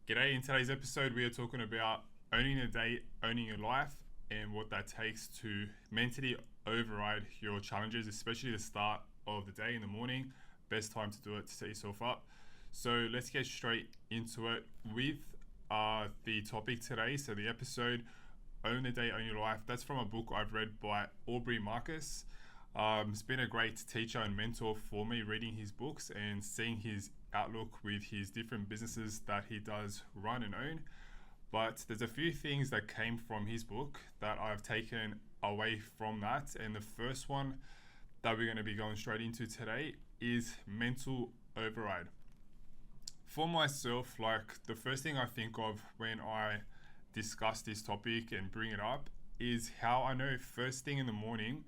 G'day, in today's episode we are talking about owning your day, owning your life, and what that takes to mentally override your challenges, especially the start of the day in the morning. Best time to do it to set yourself up. So let's get straight into it with the topic today. So the episode, Own the Day, Own Your Life, that's from a book I've read by Aubrey Marcus. It's been a great teacher and mentor for me reading his books and seeing his outlook with his different businesses that he does run and own. But there's a few things that came from his book that I've taken away from that. And the first one that we're going to be going straight into today is mental override. For myself, like the first thing I think of when I discuss this topic and bring it up is how I know first thing in the morning,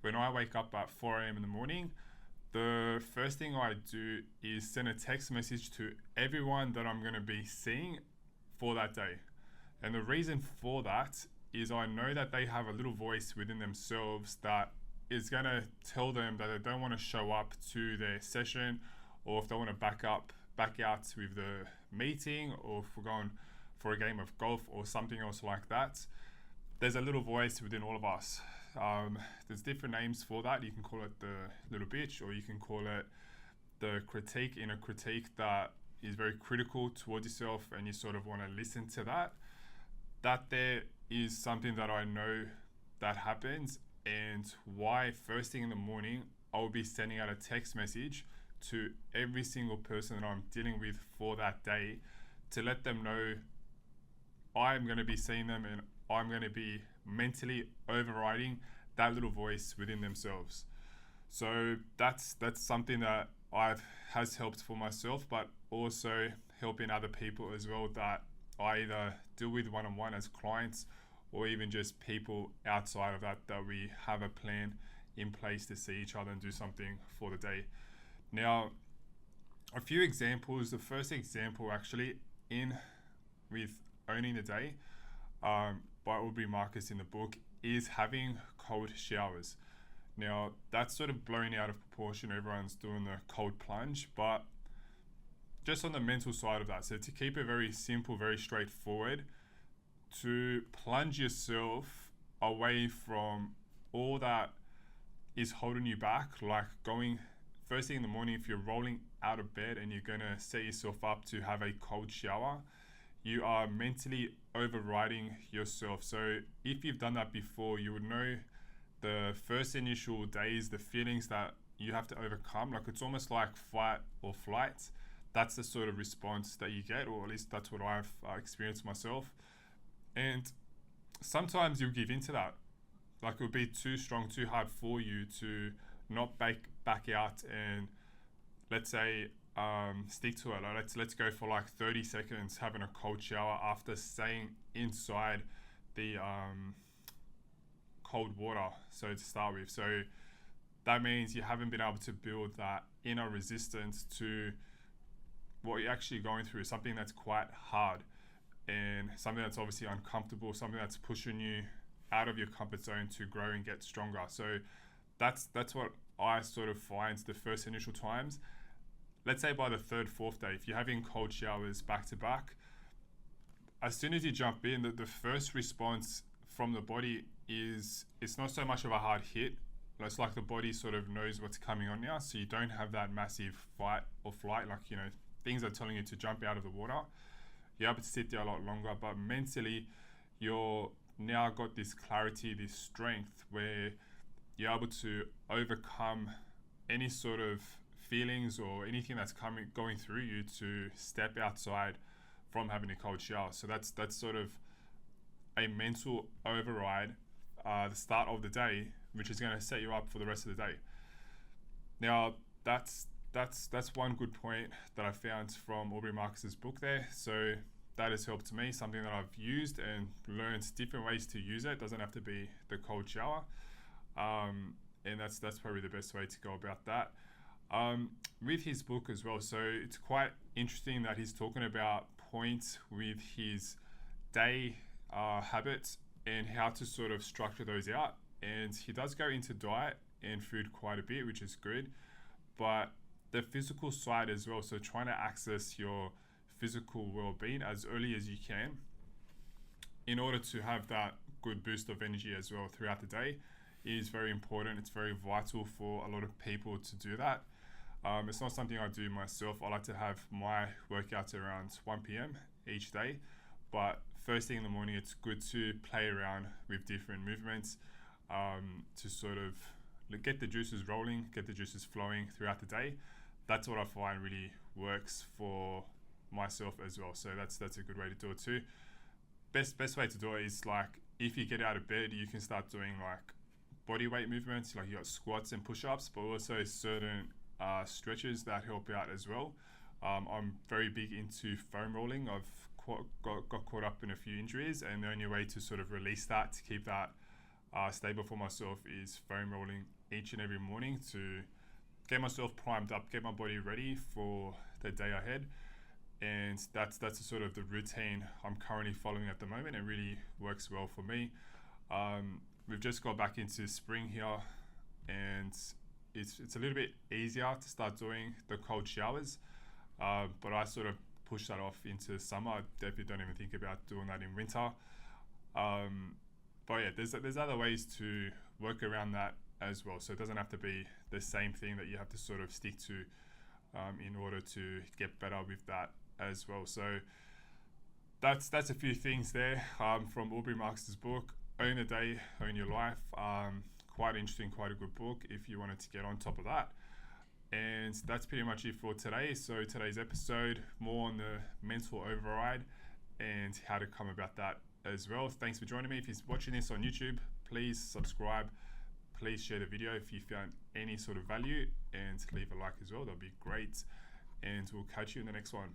when I wake up at 4 a.m. in the morning, the first thing I do is send a text message to everyone that I'm going to be seeing for that day. And the reason for that is I know that they have a little voice within themselves that is going to tell them that they don't want to show up to their session, or if they want to back out with the meeting, or if we're going for a game of golf or something else like that. There's a little voice within all of us. There's different names for that. You can call it the little bitch, or you can call it the inner critique that is very critical towards yourself, and you sort of want to listen to that. That there is something that I know that happens, and why first thing in the morning I'll be sending out a text message to every single person that I'm dealing with for that day to let them know I'm going to be seeing them, and I'm going to be mentally overriding that little voice within themselves. So that's something that has helped for myself, but also helping other people as well that I either deal with one-on-one as clients, or even just people outside of that we have a plan in place to see each other and do something for the day. Now, a few examples. The first example actually with owning the day, by Aubrey Marcus in the book, is having cold showers. Now, that's sort of blown out of proportion. Everyone's doing the cold plunge, but just on the mental side of that. So to keep it very simple, very straightforward, to plunge yourself away from all that is holding you back, like going first thing in the morning, if you're rolling out of bed and you're going to set yourself up to have a cold shower, you are mentally overriding yourself. So if you've done that before, you would know the first initial days, the feelings that you have to overcome. Like it's almost like fight or flight. That's the sort of response that you get, or at least that's what I've experienced myself. And sometimes you'll give into that. Like it would be too strong, too hard for you to not back out and, let's say, stick to it. Like let's go for like 30 seconds having a cold shower after staying inside the cold water, so to start with. So that means you haven't been able to build that inner resistance to what you're actually going through, something that's quite hard and something that's obviously uncomfortable, something that's pushing you out of your comfort zone to grow and get stronger. So that's what I sort of find the first initial times. Let's say by the third, fourth day, if you're having cold showers back to back, as soon as you jump in, the first response from the body is, it's not so much of a hard hit. It's like the body sort of knows what's coming on now, so you don't have that massive fight or flight, like, things are telling you to jump out of the water. You're able to sit there a lot longer, but mentally, you're now got this clarity, this strength, where you're able to overcome any sort of feelings or anything that's going through you to step outside from having a cold shower. So that's sort of a mental override, the start of the day, which is going to set you up for the rest of the day. Now, that's one good point that I found from Aubrey Marcus's book there. So that has helped me, something that I've used and learned different ways to use it. It doesn't have to be the cold shower. And that's probably the best way to go about that. With his book as well, so it's quite interesting that he's talking about points with his day habits and how to sort of structure those out. And he does go into diet and food quite a bit, which is good, but the physical side as well. So trying to access your physical well-being as early as you can in order to have that good boost of energy as well throughout the day is very important. It's very vital for a lot of people to do that. It's not something I do myself. I like to have my workouts around 1 p.m. each day, but first thing in the morning, it's good to play around with different movements to sort of get the juices rolling, get the juices flowing throughout the day. That's what I find really works for myself as well. So that's a good way to do it too. Best way to do it is like if you get out of bed, you can start doing like body weight movements, like you got squats and push-ups, but also certain stretches that help out as well. I'm very big into foam rolling. I've got caught up in a few injuries, and the only way to sort of release that, to keep that stable for myself, is foam rolling each and every morning to get myself primed up, get my body ready for the day ahead. And that's sort of the routine I'm currently following at the moment. It really works well for me. We've just got back into spring here, and it's a little bit easier to start doing the cold showers, but I sort of push that off into summer. I definitely don't even think about doing that in winter. But yeah, there's other ways to work around that as well. So it doesn't have to be the same thing that you have to sort of stick to in order to get better with that as well. So that's a few things there from Aubrey Marx's book, Own the Day, Own Your Life. Quite interesting, quite a good book if you wanted to get on top of that. And that's pretty much it for today. So today's episode, more on the mental override and how to come about that as well. Thanks for joining me. If you're watching this on YouTube, please subscribe. Please share the video if you found any sort of value, and leave a like as well. That'll be great. And we'll catch you in the next one.